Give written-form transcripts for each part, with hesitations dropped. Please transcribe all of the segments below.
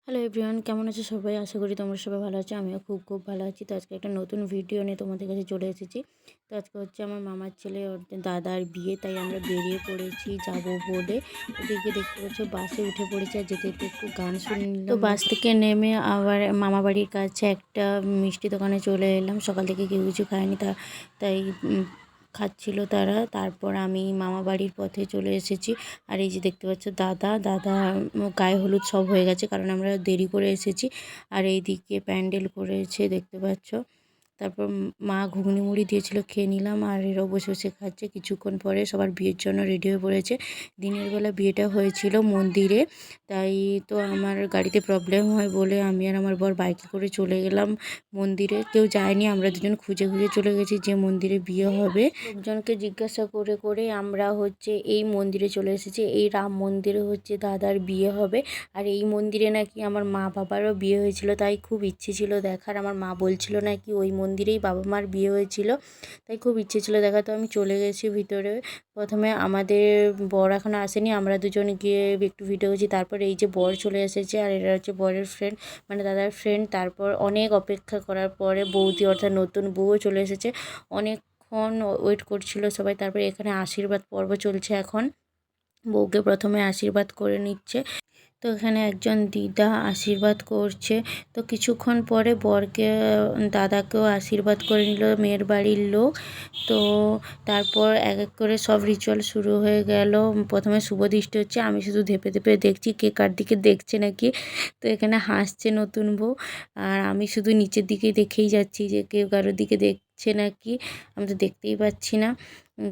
Hello everyone, কেমন আছো সবাই? আশা করি তোমরা সবাই ভালো আছো। আমিও খুব খুব ভালো আছি। তো আজকে একটা নতুন ভিডিও নিয়ে তোমাদের কাছে চলে এসেছি। তো আজকে হচ্ছে আমার মামার ছেলে ওর দাদার বিয়ে, তাই আমরা বেরিয়ে পড়েছি যাব বলে। এদিকে দেখতে পাচ্ছ বাসে উঠে পড়েছি, আর যেতে যেতে একটু গান শুনে নিলাম। তো বাস থেকে নেমে আবার মামা বাড়ির কাছে একটা মিষ্টি দোকানে চলে এলাম। সকাল থেকে কেউ কিছু খায়নি, তাই খাচ্ছিল তারা। তারপর আমি মামা বাড়ির পথে চলে এসেছি। আর এই যে দেখতে পাচ্ছ দাদা গায়ে হলুদ সব হয়ে গেছে, কারণ আমরা দেরি করে এসেছি। আর এইদিকে প্যান্ডেল করেছে দেখতে পাচ্ছ। তারপর মা ঘুগনি মুড়ি দিয়েছিল, খেয়ে নিলাম। আর এরাও বসে বসে খাচ্ছে। কিছুক্ষণ পরে সবার বিয়ের জন্য রেডি হয়ে পড়েছে। দিনের বেলা বিয়েটা হয়েছিল মন্দিরে, তাই তো আমার গাড়িতে প্রবলেম হয় বলে আমি আর আমার বর বাইকে করে চলে গেলাম মন্দিরে। কেউ যায়নি, আমরা দুজন খুঁজে খুঁজে চলে গেছি যে মন্দিরে বিয়ে হবে। লোকজনকে জিজ্ঞাসা করে করে আমরা হচ্ছে এই মন্দিরে চলে এসেছি। এই রাম মন্দিরে হচ্ছে দাদার বিয়ে হবে। আর এই মন্দিরে নাকি আমার মা বাবারও বিয়ে হয়েছিল, তাই খুব ইচ্ছে ছিল দেখার। আমার মা বলছিল নাকি ওই মন্দিরেই বাবা মার বিয়ে হয়েছিল, তাই খুব ইচ্ছে ছিল দেখা। তো আমি চলে গেছি ভিতরে। প্রথমে আমাদের বর এখনও আসেনি, আমরা দুজন গিয়ে একটু ভিডিও করছি। তারপর এই যে বর চলে এসেছে, আর এরা হচ্ছে বরের ফ্রেন্ড, মানে দাদার ফ্রেন্ড। তারপর অনেক অপেক্ষা করার পরে বৌদি অর্থাৎ নতুন বউও চলে এসেছে। অনেকক্ষণ ওয়েট করছিল সবাই। তারপরে এখানে আশীর্বাদ পর্ব চলছে এখন। বউকে প্রথমে আশীর্বাদ করে নিচ্ছে। তো এখানে একজন দিদা আশীর্বাদ করছে। তো কিছুক্ষণ পরে বরকে দাদাকেও আশীর্বাদ করে নিল মেয়ের বাড়ির লোক। তো তারপর এক এক করে সব রিচুয়াল শুরু হয়ে গেল। প্রথমে শুভদৃষ্টি হচ্ছে, আমি শুধু ধেপে ধেপে দেখছি কে কার দিকে দেখছে নাকি। তো এখানে হাসছে নতুন বউ, আর আমি শুধু নিচের দিকে দেখেই যাচ্ছি যে কেউ কারোর দিকে দেখছে নাকি। আমি তো দেখতেই পাচ্ছি না।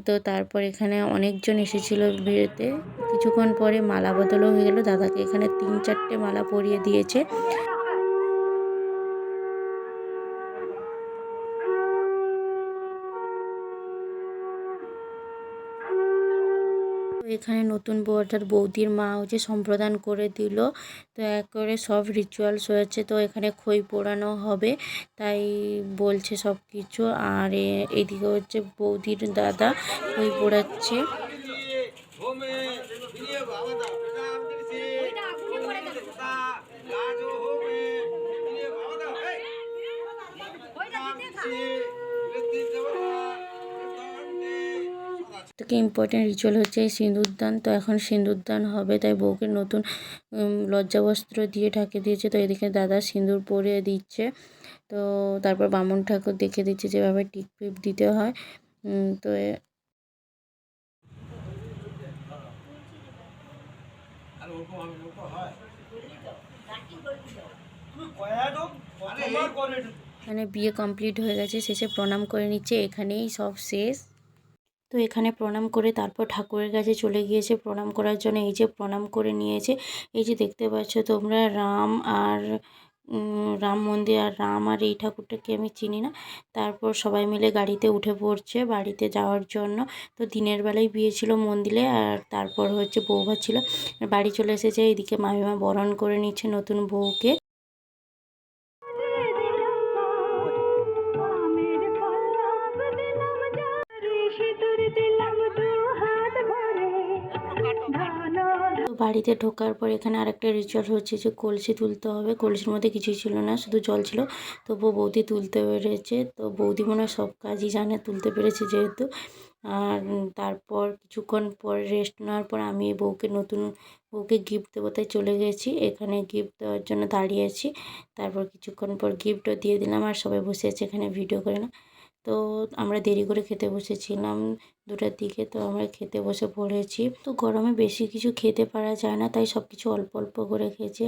তো তারপর এখানে অনেকজন এসেছিলো বিয়েতে। কিছুক্ষণ পরে মালা বদলও হয়ে গেল। দাদাকে এখানে 3-4টে মালা পরিয়ে দিয়েছে। তো এখানে নতুন বউ অর্থাৎ বৌদির মা হচ্ছে সম্প্রদান করে দিল। তো এক করে সব রিচুয়ালস হয়েছে। তো এখানে খই পোড়ানো হবে, তাই বলছে সব কিছু। আর এইদিকে হচ্ছে বৌদির দাদা খই পোড়াচ্ছে। থেকে ইম্পর্টেন্ট রিচুয়াল হচ্ছে এই সিঁদুরদান। তো এখন সিঁদুরদান হবে, তাই বউকে নতুন লজ্জাবস্ত্র দিয়ে ঢাকে দিয়েছে। তো এদিকে দাদা সিঁদুর পরিয়ে দিচ্ছে। তো তারপর বামুন ঠাকুর দেখে দিচ্ছে যেভাবে টিপ টিপ দিতে হয়। তো এখানে বিয়ে কমপ্লিট হয়ে গেছে, শেষে প্রণাম করে নিচ্ছে। এখানেই সব শেষ। তো এখানে প্রণাম করে তারপর ঠাকুরের কাছে চলে গিয়েছে প্রণাম করার জন্য। এই যে প্রণাম করে নিয়েছে। এই যে দেখতে পাচ্ছ তোমরা রাম মন্দির, আর রাম আর এই ঠাকুরটাকে আমি চিনি না। তারপর সবাই মিলে গাড়িতে উঠে পড়ছে বাড়িতে যাওয়ার জন্য। তো দিনের বেলায় বিয়ে ছিল মন্দিরে, আর তারপর হচ্ছে বৌভাত ছিল। বাড়ি চলে এসেছে। এদিকে মামিমা বরণ করে নিচ্ছে নতুন বউকে। তো বাড়িতে ঢোকার পর এখানে আরেকটা রিচুয়াল হচ্ছে যে কলসি তুলতে হবে। কলসির মধ্যে কিছুই ছিল না, শুধু জল ছিল। তবুও বৌদি তুলতে পেরেছে। তো বৌদি মনে হয় সব কাজই জানে, তুলতে পেরেছে যেহেতু। আর তারপর কিছুক্ষণ পর রেস্ট নেওয়ার পর আমি নতুন বউকে গিফট দেবো, তাই চলে গেছি। এখানে গিফট দেওয়ার জন্য দাঁড়িয়ে আছি। তারপর কিছুক্ষণ পর গিফটও দিয়ে দিলাম, আর সবাই বসে আছে এখানে ভিডিও করে না। তো আমরা দেরি করে খেতে বসেছিলাম 2টার দিকে। তো আমরা খেতে বসে পড়েছি। তো গরমে বেশি কিছু খেতে পারা যায় না, তাই সব কিছু অল্প অল্প করে খেয়েছি।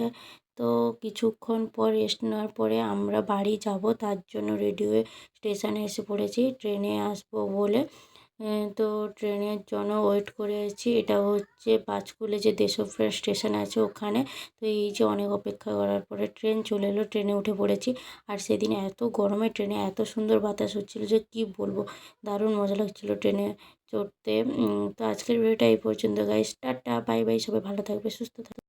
তো কিছুক্ষণ পর রেস্ট নেওয়ার পরে আমরা বাড়ি যাব, তার জন্য রেডি হয়ে স্টেশনে এসে পড়েছি ট্রেনে আসবো বলে। তো ট্রেনের জন্য ওয়েট করে আছি। এটা হচ্ছে পাঁচকুলে যে দেশপ্রিয় স্টেশন আছে ওখানে। তো এই যে অনেক অপেক্ষা করার পরে ট্রেন চলে এলো, ট্রেনে উঠে পড়েছি। আর সেদিন এত গরমে ট্রেনে এত সুন্দর বাতাস হচ্ছিলো যে কি বলবো, দারুণ মজা লাগছিলো ট্রেনে চড়তে। তো আজকের ভিডিওটা এই পর্যন্ত গাইস। Tata, bye bye. সবাই ভালো থাকবে, সুস্থ থাকবে।